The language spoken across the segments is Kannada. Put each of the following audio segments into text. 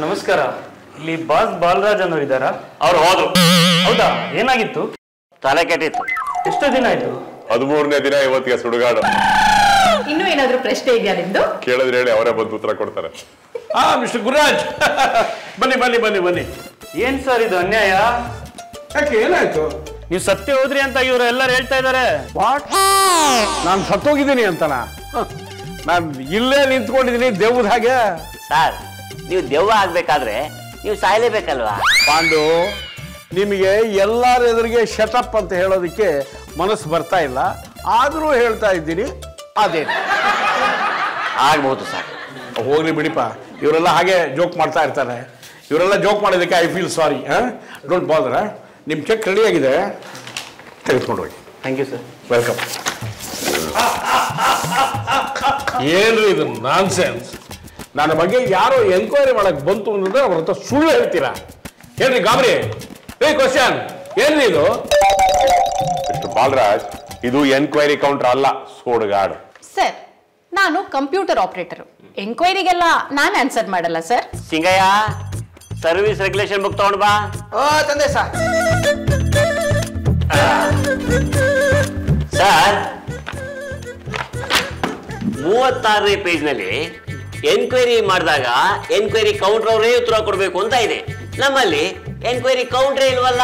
ನಮಸ್ಕಾರ. ಇಲ್ಲಿ ಬಾಸ್ ಬಾಲರಾಜ್ ಅನ್ನೋರು ಇದ್ದಾರಾ? ಅವ್ರು ಹೋದ್ರು. ಹೌದಾ? ಏನಾಗಿತ್ತು? ತಲೆ ಕೆಟ್ಟಿತ್ತು. ಎಷ್ಟು ದಿನ ಆಯ್ತು? 13ನೇ ದಿನ ಇವತ್ತಿಗೆ ಸುಡುಗಾಡು. ಇನ್ನೂ ಏನಾದ್ರೂ ಪ್ರಶ್ನೆ ಇದೆಯಾ ನಿಮ್ದು? ಕೇಳಿದ್ರೆ ಹೇಳಿ, ಅವರೇ ಬಂದು ಉತ್ತರ ಕೊಡ್ತಾರೆ. ಮಿಸ್ಟರ್ ಗುರುರಾಜ್, ಬನ್ನಿ ಬನ್ನಿ ಬನ್ನಿ ಬನ್ನಿ. ಏನ್ ಸರ್ ಇದು ಅನ್ಯಾಯ? ಯಾಕೆ ಏನಾಯ್ತು? ನೀವು ಸತ್ಯ ಹೋದ್ರಿ ಅಂತ ಇವರು ಎಲ್ಲರೂ ಹೇಳ್ತಾ ಇದ್ದಾರೆ. ನಾನು ಸತ್ತೋಗಿದ್ದೀನಿ ಅಂತನಾ? ನಾನು ಇಲ್ಲೇ ನಿಂತ್ಕೊಂಡಿದ್ದೀನಿ ದೆವ್ವದ ಹಾಗೆ. ಸರ್, ನೀವು ದೆವ್ವ ಆಗ್ಬೇಕಾದ್ರೆ ನೀವು ಸಾಯ್ಲೇಬೇಕಲ್ವಾ? ಪಾಂಡು, ನಿಮಗೆ ಎಲ್ಲರ ಎದುರಿಗೆ ಶಟಪ್ ಅಂತ ಹೇಳೋದಕ್ಕೆ ಮನಸ್ಸು ಬರ್ತಾ ಇಲ್ಲ, ಆದರೂ ಹೇಳ್ತಾ ಇದ್ದೀನಿ. ಅದೇನು ಆಗ್ಬಹುದು ಸರ್. ಹೋಗ್ಲಿ ಬಿಡಿಪ, ಇವರೆಲ್ಲ ಹಾಗೆ ಜೋಕ್ ಮಾಡ್ತಾ ಇರ್ತಾರೆ. ಇವರೆಲ್ಲ ಜೋಕ್ ಮಾಡೋದಕ್ಕೆ I feel sorry. Don't bother. ನಿಮ್ಮ ಚೆಕ್ ರೆಡಿ ಆಗಿದೆ, ತೆಗೆದುಕೊಂಡು ಹೋಗಿ. Thank you sir. ವೆಲ್ಕಮ್. ಏನ್ರಿ ಇದು ನಾನ್ಸೆನ್ಸ್? ನನ್ನ ಬಗ್ಗೆ ಯಾರೋ ಎನ್ಕ್ವೈರಿ ಮಾಡಕ್ ಬಂತು ಅಂದ್ರೆ ಅವ್ರ ಹತ್ರ ಸುಳ್ಳು ಹೇಳ್ತೀರಾ? ಹೇಳ್ರಿ ಗಾಬರಿ. ಕ್ವಶನ್ ಏನ್ರಿ ಇದು? ಮಿಸ್ಟರ್ ಬಾಲರಾಜ್, ಇದು ಎನ್ಕ್ವೈರಿ ಕೌಂಟರ್ ಅಲ್ಲ, ಸೋಡುಗಾಡು. ಸರ್, ನಾನು ಕಂಪ್ಯೂಟರ್ ಆಪರೇಟರ್. ಎಂಕ್ವೈರಿಗೆಲ್ಲ ನಾನು ಆನ್ಸರ್ ಮಾಡಲ್ಲ sir. Singaiah, service regulation book ತಗೊಂಡ್ ಬಾ. ತಂದೆ ಸರ್. ಸರ್, 36ನೇ ಪೇಜ್ ನಲ್ಲಿ ಎನ್ಕ್ವೈರಿ ಮಾಡಿದಾಗ ಎನ್ಕ್ವೈರಿ ಕೌಂಟರ್ ಅವರೇ ಉತ್ತರ ಕೊಡ್ಬೇಕು ಅಂತ ಇದೆ. ನಮ್ಮಲ್ಲಿ ಎನ್ಕ್ವೈರಿ ಕೌಂಟ್ರೇ ಇಲ್ವಲ್ಲ.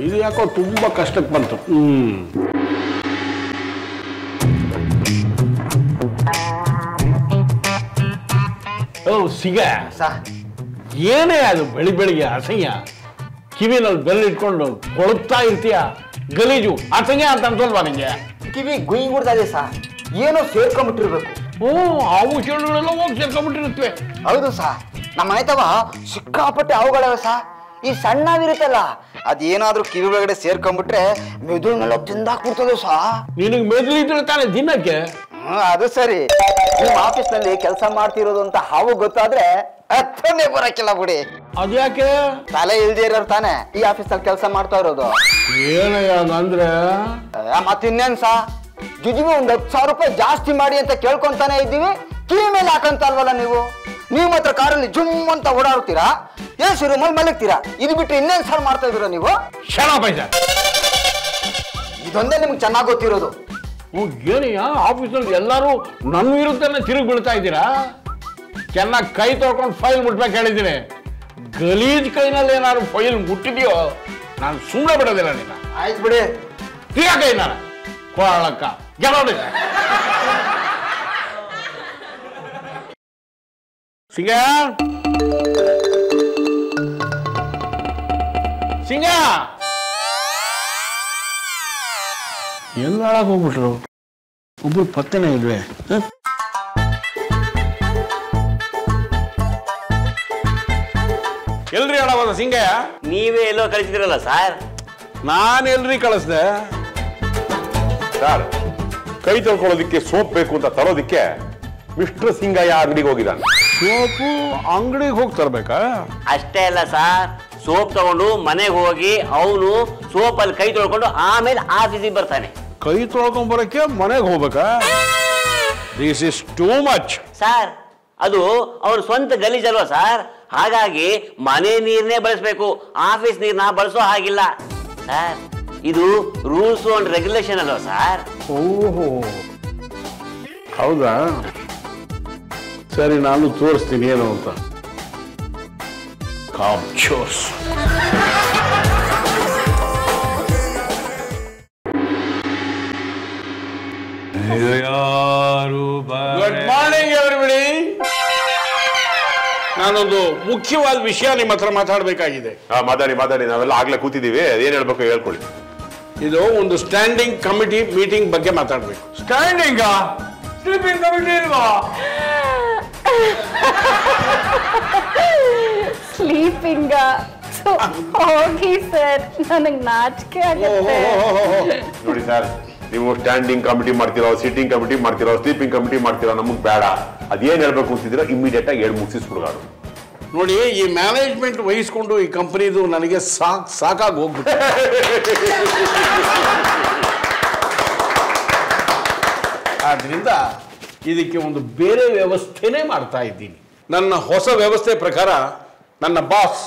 ಇದು ಯಾಕೋ ತುಂಬಾ ಕಷ್ಟಕ್ಕೆ ಬಂತು. ಸಿಗ ಏನೇ ಅದು ಬೆಳಿಗ್ಗೆ ಅಸಹ್ಯ. ಕಿವಿನಲ್ಲಿ ಬೆಲ್ಲಿಟ್ಕೊಂಡು ಕೊಳುತ್ತಾ ಇರ್ತೀಯ, ಗಲೀಜು ಅಸಹ್ಯ ಅಂತ ಅನ್ಸಲ್ವಾ ನಿಂಗೆ? ಕಿವಿ ಗುಯ್ ಗುಡ್ತಾ ಇದೆ ಸರ್, ಏನೋ ಸೇರ್ಕೊಂಡ್ಬಿಟ್ಟಿರ್ಬೇಕು. ಹಾವು ಚೇಳುಗಳೆಲ್ಲ ಹೋಗಿ ಸೇರ್ಕೊಂಡ್ಬಿಟ್ಟಿರುತ್ತವೆ. ಹೌದು ಸರ್, ನಮ್ಮ ಮನೆತವ ಸಿಕ್ಕಾಪಟ್ಟೆ ಅವುಗಳವ ಸರ್. ಈ ಸಣ್ಣವಿರುತ್ತಲ್ಲ, ಅದೇನಾದ್ರೂ ಕಿವಿ ಒಳಗಡೆ ಸೇರ್ಕೊಂಡ್ಬಿಟ್ರೆ ಮೆದುಳನ್ನೆಲ್ಲ ತಿಂದಾಕ್ಬಿಡ್ತದೆ ಸಾ. ನಿನಗೆ ಮೆದುಳಿದ್ರೆ ತಾನೆ ದಿನಕ್ಕೆ. ಅದು ಸರಿ. ನಿಮ್ಮ ಆಫೀಸ್ ನಲ್ಲಿ ಕೆಲಸ ಮಾಡ್ತಿರೋದು ಅಂತ ಹಾವು ಗೊತ್ತಾದ್ರೆ ಹತ್ತನೇ ಬರಕ್ಕಿಲ್ಲ ಬಿಡಿ. ಅದ್ಯಾಕೆ? ತಲೆ ಇಲ್ದೇ ಇರೋರು ತಾನೆ ಈ ಆಫೀಸ್ ನಲ್ಲಿ ಕೆಲಸ ಮಾಡ್ತಾ ಇರೋದು. ಏನಯ್ಯ ಅಂದ್ರೆ? ಮತ್ತಿನ್ನೇನ್ ಸಾ, ಜುಜಿಗೆ ಒಂದ್ 10,000 ರೂಪಾಯಿ ಜಾಸ್ತಿ ಮಾಡಿ ಅಂತ ಕೇಳ್ಕೊಂತಾನೆ ಇದ್ದೀವಿ. ಕಿವಿ ಮೇಲೆ ಹಾಕಂತ ಅಲ್ವಲ್ಲ ನೀವು ಮಾತ್ರ ಕಾರಲ್ಲಿ ಜುಮ್ ಅಂತ ಓಡಾಡ್ತೀರಾ, ಏಸು ರೂಮಲ್ಲಿ ಮಲಗ್ತೀರಾ. ಇದು ಬಿಟ್ರೆ ಇನ್ನೇನ್ ಸಾರ್ ಮಾಡ್ತಾ ಇದೀರ ನೀವು? ಶಣ ಪೈಸ, ಇದೊಂದೇ ನಿಮ್ಗೆ ಚೆನ್ನಾಗಿ ಗೊತ್ತಿರೋದು. ಏನಯ್ಯ, ಆಫೀಸಲ್ಲಿ ಎಲ್ಲರೂ ನನ್ನ ವಿರುದ್ಧನೇ ತಿರುಗಿ ಬೀಳ್ತಾ ಇದ್ದೀರಾ? ಚೆನ್ನಾಗಿ ಕೈ ತೊಳ್ಕೊಂಡು ಫೈಲ್ ಮುಟ್ಬೇಕು ಹೇಳಿದ್ದೀನಿ. ಗಲೀಜ್ ಕೈನಲ್ಲಿ ಏನಾದ್ರು ಫೈಲ್ ಮುಟ್ಟಿದ್ಯೋ ನಾನು ಸುಮ್ಮನೆ ಬಿಡೋದಿಲ್ಲ ನಿನ್ನ. ಆಯ್ತು ಬಿಡಿ. ತೀರಾ ಕೈ ನಾನು ಕೊಳಕ್ಕ ಗೆಲೋಡಿ. ಸಿಂಗ ಸಿಂಗ ಎಲ್ಲ ಹಾಳಾಗಿ ಹೋಗ್ಬಿಟ್ರು. ಒಬ್ರು ಪತ್ತೆನೇ ಇಲ್ವೇ? ಎಲ್ರಿ ಹಾಳಾಗೋದ ಸಿಂಗಯ್ಯ? ನೀವೇ ಎಲ್ಲೋ ಕಳಿಸಿದಿರಲ್ಲ ಸರ್. ನಾನು ಎಲ್ರಿ ಕಳಿಸ್ದೆ? ಸರ್, ಕೈ ತೊಳ್ಕೊಳ್ಳೋದಿಕ್ಕೆ ಸೋಪ್ ಬೇಕು ಅಂತ ತರೋದಿಕ್ಕೆ ಮಿಸ್ಟರ್ ಸಿಂಗಯ್ಯ ಅಂಗಡಿಗೆ ಹೋಗಿದ್ದಾನೆ. ಸೋಪು ಅಂಗಡಿಗೆ ಹೋಗಿ ತರ್ಬೇಕಾ? ಅಷ್ಟೇ ಅಲ್ಲ ಸರ್, ಸೋಪ್ ತಗೊಂಡು ಮನೆಗೆ ಹೋಗಿ ಅವನು ಸೋಪಲ್ಲಿ ಕೈ ತೊಳ್ಕೊಂಡು ಆಮೇಲೆ ಆಫೀಸಿಗೆ ಬರ್ತಾನೆ. ಕೈ ತೊಳ್ಕೊಂಡ್ ಬರಕ್ಕೆ ಮನೆಗೆ ಹೋಗ್ಬೇಕಾ? This is too much. Sir, ಅದು ಅವ್ರ ಸ್ವಂತ ಗಲೀಜಲ್ವಾ ಸರ್, ಹಾಗಾಗಿ ಮನೆ ನೀರ್ನೇ ಬಳಸಬೇಕು, ಆಫೀಸ್ ನೀರ್ನ ಬಳಸೋ ಹಾಗಿಲ್ಲ ಸರ್. ಇದು ರೂಲ್ಸ್ ಅಂಡ್ ರೆಗ್ಯುಲೇಷನ್ ಅಲ್ವಾ ಸರ್? ಓಹೋ, ಹೌದಾ? ಸರಿ, ನಾನು ತೋರಿಸ್ತೀನಿ ಏನು ಅಂತ. ಕಾಪ್ಚೋಸ್. Good morning everybody. ನಾನೊಂದು ಮುಖ್ಯವಾದ ವಿಷಯ ನಿಮ್ಮ ಹತ್ರ ಮಾತಾಡಬೇಕಾಗಿದೆ. ಮಾತಾಡಿ, ನಾವೆಲ್ಲ ಆಗ್ಲೇ ಕೂತಿದ್ದೀವಿ. ಏನ್ ಹೇಳ್ಬೇಕು ಹೇಳ್ಕೊಳ್ಳಿ. ಇದು ಒಂದು ಸ್ಟ್ಯಾಂಡಿಂಗ್ ಕಮಿಟಿ ಮೀಟಿಂಗ್ ಬಗ್ಗೆ ಮಾತಾಡ್ಬೇಕು. ಸ್ಟ್ಯಾಂಡಿಂಗ್ ಸ್ಲೀಪಿಂಗ್ ಕಮಿಟಿ ಇಲ್ವಾ? ಸ್ಲೀಪಿಂಗ್ ಹೋಗಿ ಸರ್, ನನಗೆ ನಾಚಿಕೆ ಆಗುತ್ತೆ. ನೋಡಿ ಸರ್, ನೀವು ಸ್ಟ್ಯಾಂಡಿಂಗ್ ಕಮಿಟಿ ಮಾಡ್ತಿರೋ, ಸಿಟ್ಟಿಂಗ್ ಕಮಿಟಿ ಮಾಡ್ತಿರೋ, ಸ್ಲೀಪಿಂಗ್ ಕಮಿಟಿ ಮಾಡ್ತಿರೋ, ನಮಗ್ ಬೇಡ. ಅದೇನ್ ಹೇಳ್ಬೇಕು ಅಂತಿದ್ದೀರೋ ಇಮಿಡಿಯೇಟ್ ಆಗಿ ಹೇಳಿ ಮುಗಿಸ್ಬಿಡ್ಗಾಡು. ನೋಡಿ, ಈ ಮ್ಯಾನೇಜ್ಮೆಂಟ್ ವಹಿಸ್ಕೊಂಡು ಈ ಕಂಪನಿದು ನನಗೆ ಸಾಕಾಗಿ ಹೋಗ್ಬಿಟ್ಟು. ಆದ್ರಿಂದ ಇದಕ್ಕೆ ಒಂದು ಬೇರೆ ವ್ಯವಸ್ಥೆನೇ ಮಾಡ್ತಾ ಇದ್ದೀನಿ. ನನ್ನ ಹೊಸ ವ್ಯವಸ್ಥೆ ಪ್ರಕಾರ ನನ್ನ ಬಾಸ್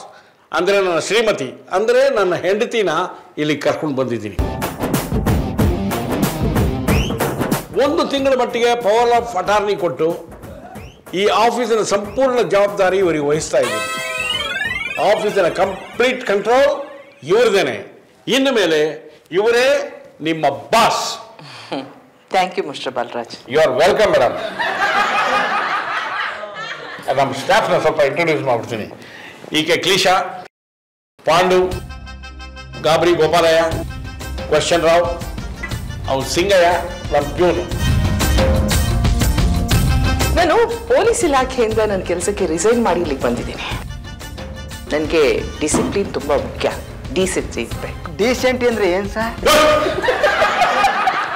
ಅಂದರೆ ನನ್ನ ಶ್ರೀಮತಿ ಅಂದರೆ ನನ್ನ ಹೆಂಡತಿನ ಇಲ್ಲಿ ಕರ್ಕೊಂಡು ಬಂದಿದ್ದೀನಿ. 1 ತಿಂಗಳ ಮಟ್ಟಿಗೆ ಪವರ್ ಆಫ್ ಅಟಾರ್ನಿ ಕೊಟ್ಟು ಈ ಆಫೀಸಿನ ಸಂಪೂರ್ಣ ಜವಾಬ್ದಾರಿ ಇವರಿಗೆ ವಹಿಸ್ತಾ ಇದ್ದೀನಿ. ಆಫೀಸಿನ ಕಂಪ್ಲೀಟ್ ಕಂಟ್ರೋಲ್ ಇವರದೇನೆ. ಇನ್ನು ಮೇಲೆ ಇವರೇ ನಿಮ್ಮ boss. Thank you mister Balaraj. You are welcome madam. ನಮ್ಮ ಸ್ಟಾಫ್ನ ಸ್ವಲ್ಪ ಇಂಟ್ರೊಡ್ಯೂಸ್ ಮಾಡ್ಬಿಡ್ತೀನಿ. ಈಕೆ ಕ್ಲೀಶಾ, ಪಾಂಡು, ಗಾಬರಿ ಗೋಪಾಲಯ್ಯ, ಕ್ವಶನ್ ರಾವ್, ಅವ್ನು ಸಿಂಗಯ್ಯ, ನಮ್ಮ ಪ್ಯೂನು. ನಾನು ಪೊಲೀಸ್ ಇಲಾಖೆಯಿಂದ ನನ್ನ ಕೆಲಸಕ್ಕೆ ರಿಸೈನ್ ಮಾಡಿ ಇಲ್ಲಿಗೆ ಬಂದಿದ್ದೀನಿ. ನನಗೆ ಡಿಸಿಪ್ಲಿನ್ ತುಂಬಾ ಮುಖ್ಯ. ಡೀಸೆನ್ಸಿ ಇರ್ಬೇಕು. ಡೀಸೆಂಟ್ ಅಂದ್ರೆ ಏನ್ ಸರ್?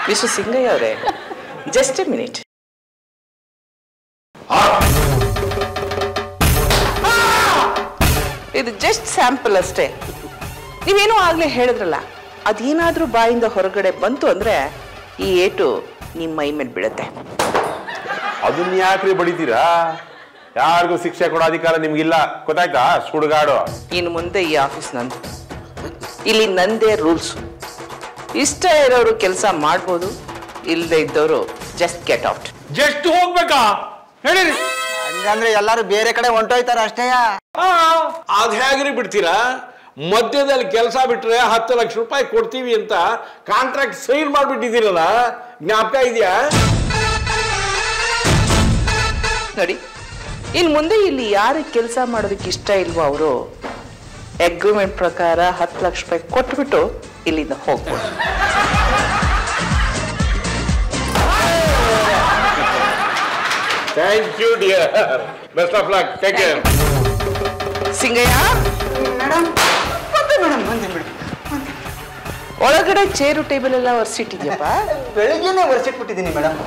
ಮಿಸ್ಟರ್ ಸಿಂಗಯ್ಯ ಅವರೇ, ಜಸ್ಟ್ ಎ ಮಿನಿಟ್. ಇದು ಜಸ್ಟ್ ಸ್ಯಾಂಪಲ್ ಅಷ್ಟೇ. ನೀವೇನೋ ಆಗ್ಲೇ ಹೇಳಿದ್ರಲ್ಲ, ಅದೇನಾದ್ರೂ ಬಾಯಿಂದ ಹೊರಗಡೆ ಬಂತು ಅಂದ್ರೆ ಈ ಏಟು ನಿಮ್ಮ ಮೈ ಮೇಲೆ ಬೀಳುತ್ತೆ. ಅದನ್ನ ಯಾಕ್ರಿ ಬಡಿತೀರಾ? ಯಾರಿಗೂ ಶಿಕ್ಷೆ ಕೊಡೋ ಅಧಿಕಾರ ನಿಮ್ಗಿಲ್ಲ, ಗೊತ್ತಾಯ್ತಾ ಸುಡುಗಾಡು? ಇನ್ನು ಮುಂದೆ ಈ ಆಫೀಸ್ ನಂದು. ಇಲ್ಲಿ ನಂದೇ ರೂಲ್ಸ್. ಇಷ್ಟ ಇರೋರು ಕೆಲಸ ಮಾಡ್ಬೋದು, ಇಲ್ಲದೆ ಇದ್ದವರು ಜಸ್ಟ್ ಗೆಟ್ ಔಟ್. ಜಸ್ಟ್ ಹೋಗ್ಬೇಕಾ ಹೇಳಿರಿ? ಹಂಗಂದ್ರೆ ಎಲ್ಲಾರು ಬೇರೆ ಕಡೆ ಹೊಂಟೋಯ್ತಾರ ಅಷ್ಟೇಯ. ಅದ್ ಹೇಗ್ರಿ ಬಿಡ್ತೀರಾ? ಮಧ್ಯದಲ್ಲಿ ಕೆಲಸ ಬಿಟ್ರೆ 10 ಲಕ್ಷ ರೂಪಾಯಿ ಕೊಡ್ತೀವಿ ಅಂತ ಕಾಂಟ್ರಾಕ್ಟ್ ಸೈನ್ ಮಾಡ್ಬಿಟ್ಟಿದ್ದೀರಲ್ಲ, ಜ್ಞಾಪಕ ಇದೆಯಾ? ನೋಡಿ, ಇನ್ನು ಮುಂದೆ ಇಲ್ಲಿ ಯಾರು ಕೆಲಸ ಮಾಡೋದಕ್ಕೆ ಇಷ್ಟ ಇಲ್ವೋ ಅವರು ಅಗ್ರಿಮೆಂಟ್ ಪ್ರಕಾರ 10 ಲಕ್ಷ ರೂಪಾಯಿ ಕೊಟ್ಬಿಟ್ಟು ಇಲ್ಲಿಂದ ಹೋಗ್ಬೋದು. Thank you dear. Best of luck. Take care. Singayya madam ಬಂದೆ ಮೇಡಮ್. ಒಳಗಡೆ ಚೇರು ಟೇಬಲ್ ಎಲ್ಲ ಒರೆಸಿಟ್ಟಿದ್ಯಪ್ಪ? ಬೆಳಿಗ್ಗೆನೆ ಒರೆಸಿಟ್ಬಿಟ್ಟಿದ್ದೀನಿ ಮೇಡಮ್.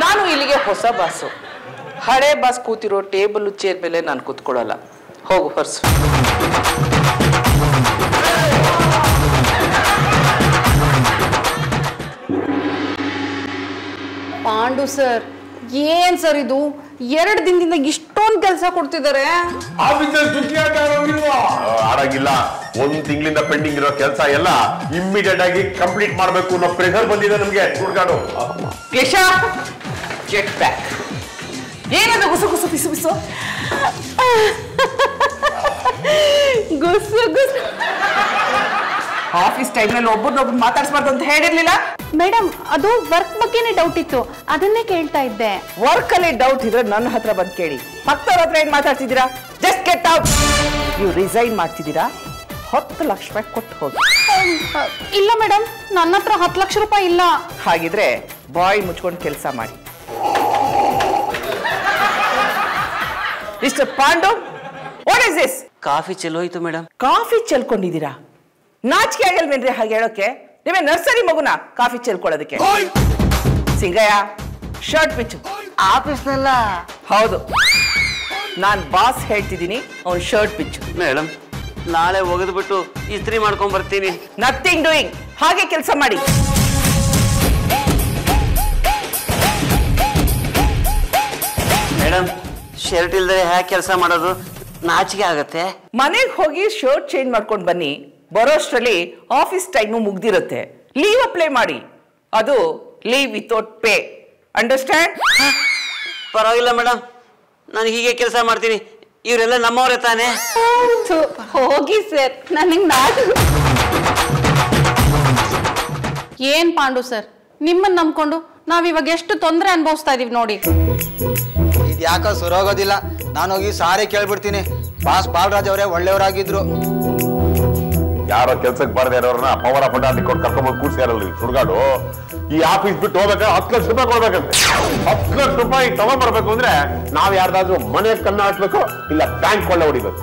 ನಾನು ಇಲ್ಲಿಗೆ ಹೊಸ ಬಾಸು. ಹಳೆ ಬಾಸ್ ಕೂತಿರೋ ಟೇಬಲ್ ಚೇರ್ ಮೇಲೆ ನಾನು ಕೂತ್ಕೊಳ್ಳಲ್ಲ. ಹೋಗು ಹೊರಸು. ಪಾಂಡು ಸರ್, ಏನ್ ಸರ್ ಇದು? 2 ದಿನದಿಂದ ಇಷ್ಟೊಂದು ಕೆಲಸ ಕೊಡ್ತಿದ್ದಾರೆ. ಆಡಂಗಿಲ್ಲ. 1 ತಿಂಗಳಿಂದ ಪೆಂಡಿಂಗ್ ಇರೋ ಕೆಲಸ ಎಲ್ಲ ಇಮ್ಮಿಡಿಯೇಟ್ ಆಗಿ ಕಂಪ್ಲೀಟ್ ಮಾಡ್ಬೇಕು ಅನ್ನೋ ಪ್ರೆಷರ್ ಬಂದಿದೆ ನಮ್ಗೆ. ಹುಡುಗಾಡು ಗೆಟ್ ಬ್ಯಾಕ್. ಏನದು ಗುಸು ಗುಸು ಬಿಸು ಬಿಸು? ಗುಸು ಗುಸು. ಆಫೀಸ್ ಟೈಮ್ನಲ್ಲಿ ಒಬ್ಬರನ್ನೊಬ್ರು ಮಾತಾಡ್ಸ್ಬಾರ್ದು ಅಂತ ಹೇಳಿರ್ಲಿಲ್ಲ? ಮೇಡಮ್, ಅದು ವರ್ಕ್ ಬಗ್ಗೆನೇ ಡೌಟ್ ಇತ್ತು, ಅದನ್ನೇ ಕೇಳ್ತಾ ಇದ್ದೆ. ವರ್ಕ್ ಅಲ್ಲಿ ಡೌಟ್ ಇದ್ರೆ ನನ್ನ ಹತ್ರ ಬಂದು ಕೇಳಿ. ಮತ್ತವ್ರ ಹತ್ರ ಏನ್ ಮಾತಾಡ್ತಿದ್ದೀರಾ? Just get out. ನೀವು ರಿಸೈನ್ ಮಾಡ್ತಿದ್ದೀರಾ? 10 ಲಕ್ಷ ರೂಪಾಯಿ ಕೊಟ್ಟು ಹೋಗಿ. ಇಲ್ಲ ಮೇಡಮ್, ನನ್ನ ಹತ್ರ 10 ಲಕ್ಷ ರೂಪಾಯಿ ಇಲ್ಲ. ಹಾಗಿದ್ರೆ ಬಾಯ್ ಮುಚ್ಕೊಂಡು ಕೆಲಸ ಮಾಡಿ. Mister Pandu, what is this? Coffee ಚೆಲ್ಲೋಯ್ತು ಮೇಡಮ್. ಕಾಫಿ ಚೆಲ್ಕೊಂಡಿದ್ದೀರಾ? ನಾಚಿಕೆ ಆಗಲ್ವೇನ್ರಿ ಹಾಗೆ ಹೇಳೋಕೆ? ನೀವೇ ನರ್ಸರಿ ಮಗುನ ಕಾಫಿ ಚೆಲ್ಕೊಳ್ಳೋದಕ್ಕೆ? ಸಿಂಗಯ್ಯ, ಶರ್ಟ್ ಬಿಚ್ಚು. ಆಫೀಸ್ನಲ್ಲ. ಹೌದು, ನಾನ್ ಬಾಸ್ ಹೇಳ್ತಿದ್ದೀನಿ, ಅವ್ನು ಶರ್ಟ್ ಬಿಚ್ಚು. ಮೇಡಮ್, ನಾಳೆ ಒಗೆದ್ಬಿಟ್ಟು ಇಸ್ತ್ರಿ ಮಾಡ್ಕೊಂಡ್ ಬರ್ತೀನಿ. Nothing doing. ಹಾಗೆ ಕೆಲಸ ಮಾಡಿ. ಮೇಡಮ್, ಶರ್ಟ್ ಇಲ್ದರೆ ಹೇಗೆ ಕೆಲಸ ಮಾಡೋದು? ನಾಚಿಕೆ ಆಗತ್ತೆ. ಮನೆಗೆ ಹೋಗಿ ಶರ್ಟ್ ಚೇಂಜ್ ಮಾಡ್ಕೊಂಡು ಬನ್ನಿ. ಬರೋಷ್ಟರಲ್ಲಿ ಆಫೀಸ್ ಟೈಮು ಮುಗ್ದಿರುತ್ತೆ. ಲೀವ್ ಅಪ್ಲೈ ಮಾಡಿ. ಅದು ಲೀವ್ ವಿತೌಟ್ ಪೇ. ಅಂಡರ್ಸ್ಟ್ಯಾಂಡ್? ಪರವಾಗಿಲ್ಲ ಮೇಡಮ್, ನಾನು ಹೀಗೆ ಕೆಲಸ ಮಾಡ್ತೀನಿ. ಇವರೆಲ್ಲ ನಮ್ಮವರೇ ತಾನೇ? ಹೋಗಿ ಸರ್, ನನಗೆ ಏನ್ ಪಾಂಡು ಸರ್, ನಿಮ್ಮನ್ನ ನಂಬ್ಕೊಂಡು ನಾವಿವಾಗ ಎಷ್ಟು ತೊಂದರೆ ಅನುಭವಿಸ್ತಾ ಇದೀವಿ ನೋಡಿ. ಇದು ಯಾಕೋ ಸುರೋಗೋದಿಲ್ಲ. ನಾನು ಹೋಗಿ ಸಾರಿ ಕೇಳ್ಬಿಡ್ತೀನಿ. ಬಾಸ್ ಬಾಲರಾಜ್ ಅವರೇ ಒಳ್ಳೆಯವರಾಗಿದ್ರು. ಯಾರೋ ಕೆಲ್ಸಕ್ಕೆ ಬಾರದೇ ಇರೋರನ್ನ ಪವರ್ ಆಫ್ ಅಟಾರ್ನಿ ಕೊಟ್ಟು ಕರ್ಕೊಂಡ್ಬಂದು ಕೂರ್ಸ್ಯಾರಲ್ಲ ಸುಡುಗಾಡು. ಈ ಆಫೀಸ್ ಬಿಟ್ಟು ಹೋಗ್ಬೇಕಾದ್ರೆ 10 ಲಕ್ಷ ರೂಪಾಯಿ ಕೊಡ್ಬೇಕಂತೆ. 10 ಲಕ್ಷ ರೂಪಾಯಿ ತಗೊಂಡ್ಬರ್ಬೇಕು ಅಂದ್ರೆ ನಾವ್ ಯಾರ್ದಾದ್ರೂ ಮನೆ ಕನ್ನ ಹಾಕ್ಬೇಕು, ಇಲ್ಲ ಬ್ಯಾಂಕ್ ಕೊಳ್ಳೆ ಹೊಡಿಬೇಕು.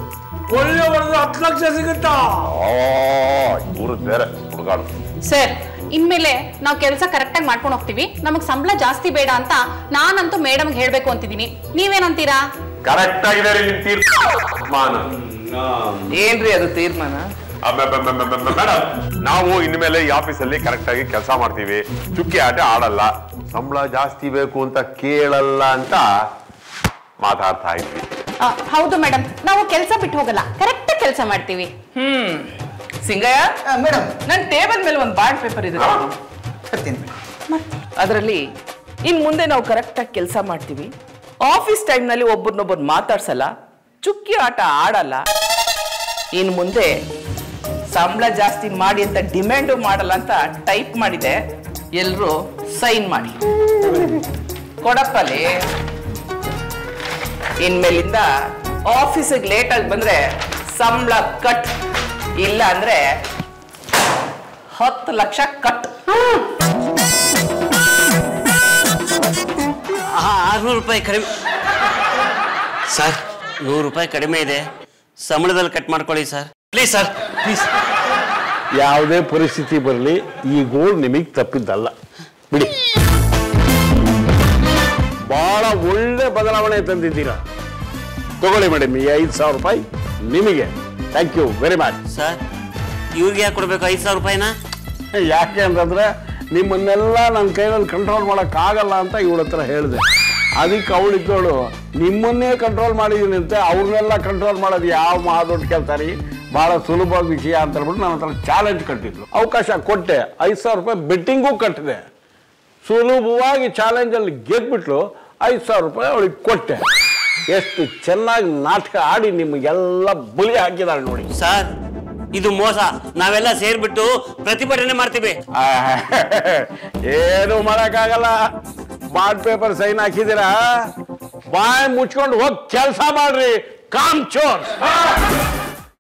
ಒಳ್ಳೆ 10 ಲಕ್ಷ ಸಿಗುತ್ತಾ? ಇವರು ಬೇರೆ ಸುಡುಗಾಡು. ಸರ್, ಇನ್ಮೇಲೆ ನಾವು ಕೆಲಸ ಕರೆಕ್ಟಾಗಿ ಮಾಡ್ಕೊಂಡು ಹೋಗ್ತೀವಿ. ನಮಗ್ ಸಂಬಳ ಜಾಸ್ತಿ ಬೇಡ ಅಂತ ನಾನಂತೂ ಮೇಡಮ್ಗೆ ಹೇಳ್ಬೇಕು ಅಂತಿದ್ದೀನಿ. ನೀವೇನಂತೀರಾ? ಕರೆಕ್ಟ್ ಆಗಿದೆ ನಿಮ್ ತೀರ್ಮಾನ. ಏನ್ರಿ ಅದು ತೀರ್ಮಾನ? ಮೇಡಮ್, ನಾವು ಇನ್ಮೇಲೆ ಈ ಆಫೀಸಲ್ಲಿ ಕರೆಕ್ಟ್ ಆಗಿ ಕೆಲಸ ಮಾಡ್ತೀವಿ. ಚುಕ್ಕಿ ಆಟ ಆಡಲ್ಲ. ಸಂಬಳ ಜಾಸ್ತಿ ಬೇಕು ಅಂತ ಕೇಳಲ್ಲ ಅಂತ ಮಾತಾಡ್ತಾ ಇದ್ವಿ. ಹೌದು ಮೇಡಮ್, ನಾವು ಕೆಲಸ ಬಿಟ್ಟು ಹೋಗಲ್ಲ, ಕರೆಕ್ಟ್ ಕೆಲಸ ಮಾಡ್ತೀವಿ. ಸಿಂಗಯ್ಯ ಮೇಡಮ್ ನನ್ನ ಟೇಬಲ್ ಮೇಲೆ ಒಂದು ಬಾಂಡ್ ಪೇಪರ್ ಇದೆ, ಬರ್ತೀನಿ. ಅದರಲ್ಲಿ ಇನ್ ಮುಂದೆ ನಾವು ಕರೆಕ್ಟಾಗಿ ಕೆಲಸ ಮಾಡ್ತೀವಿ. ಆಫೀಸ್ ಟೈಮ್ನಲ್ಲಿ ಒಬ್ಬರನ್ನೊಬ್ಬರು ಮಾತಾಡ್ಸಲ್ಲ, ಚುಕ್ಕಿ ಆಟ ಆಡಲ್ಲ. ಇನ್ ಮುಂದೆ ಸಂಬಳ ಜಾಸ್ತಿ ಮಾಡಿ ಅಂತ ಡಿಮ್ಯಾಂಡು ಮಾಡಲ್ಲ ಅಂತ ಟೈಪ್ ಮಾಡಿದೆ. ಎಲ್ಲರೂ ಸೈನ್ ಮಾಡಿ ಕೊಡಪ್ಪಲ್ಲಿ. ಇನ್ಮೇಲಿಂದ ಆಫೀಸಿಗೆ ಲೇಟಾಗಿ ಬಂದ್ರೆ ಸಂಬಳ ಕಟ್, ಇಲ್ಲ ಅಂದ್ರೆ 10 ಲಕ್ಷ ಕಟ್. 600 ರೂಪಾಯಿ ಕಡಿಮೆ ಸರ್. 100 ರೂಪಾಯಿ ಕಡಿಮೆ ಇದೆ, ಸಂಬಳದಲ್ಲಿ ಕಟ್ ಮಾಡ್ಕೊಳ್ಳಿ ಸರ್, ಪ್ಲೀಸ್ ಸರ್, ಪ್ಲೀಸ್. ಯಾವುದೇ ಪರಿಸ್ಥಿತಿ ಬರಲಿ ಈ ಗೋಲ್ ನಿಮಗೆ ತಪ್ಪಿದ್ದಲ್ಲ ಬಿಡಿ. ಬಹಳ ಒಳ್ಳೆ ಬದಲಾವಣೆ ತಂದಿದ್ದೀರಾ. ತಗೊಳ್ಳಿ ಮೇಡಮ್, ಈ 5,000 ರೂಪಾಯಿ ನಿಮಗೆ. Thank you very much. Sir, ಇವ್ರಿಗೆ ಯಾಕೆ ಕೊಡ್ಬೇಕು 5,000 ರೂಪಾಯಿನ? ಯಾಕೆ ಅಂತಂದ್ರೆ ನಿಮ್ಮನ್ನೆಲ್ಲ ನನ್ನ ಕೈನಲ್ಲಿ ಕಂಟ್ರೋಲ್ ಮಾಡೋಕ್ಕಾಗಲ್ಲ ಅಂತ ಇವಳ ಹತ್ರ ಹೇಳಿದೆ. ಅದಕ್ಕೆ ಅವಳಿದ್ದವಳು ನಿಮ್ಮನ್ನೇ ಕಂಟ್ರೋಲ್ ಮಾಡಿದ್ದೀನಿ ಅಂತ ಅವ್ರನ್ನೆಲ್ಲ ಕಂಟ್ರೋಲ್ ಮಾಡೋದು ಯಾವ ಮಹಾ ದೊಡ್ಡ ಕೆಲಸ ರೀ, ಭಾಳ ಸುಲಭ ವಿಷಯ ಅಂತ ಹೇಳ್ಬಿಟ್ಟು ನನ್ನ ಹತ್ರ ಚಾಲೆಂಜ್ ಕಟ್ಟಿದ್ಲು. ಅವಕಾಶ ಕೊಟ್ಟೆ, 5,000 ರೂಪಾಯಿ ಬೆಟ್ಟಿಂಗೂ ಕಟ್ಟಿದೆ. ಸುಲಭವಾಗಿ ಚಾಲೆಂಜಲ್ಲಿ ಗೆದ್ಬಿಟ್ಲು, 5,000 ರೂಪಾಯಿ ಅವಳಿಗೆ ಕೊಟ್ಟೆ. ಎಷ್ಟು ಚೆನ್ನಾಗಿ ನಾಟಕ ಆಡಿ ನಿಮಗೆಲ್ಲ ಬಲಿ ಹಾಕಿದಾಳೆ ನೋಡಿ. ಸರ್, ಇದು ಮೋಸ. ನಾವೆಲ್ಲ ಸೇರ್ಬಿಟ್ಟು ಪ್ರತಿಭಟನೆ ಮಾಡ್ತೀವಿ. ಏನು ಮಾಡಕ್ಕಾಗಲ್ಲ. ಬಾಂಡ್ ಪೇಪರ್ ಸೈನ್ ಹಾಕಿದ್ದೀರಾ, ಬಾಯ್ ಮುಚ್ಕೊಂಡು ಹೋಗಿ ಕೆಲಸ ಮಾಡ್ರಿ ಕಾಮ್ ಚೋರ್.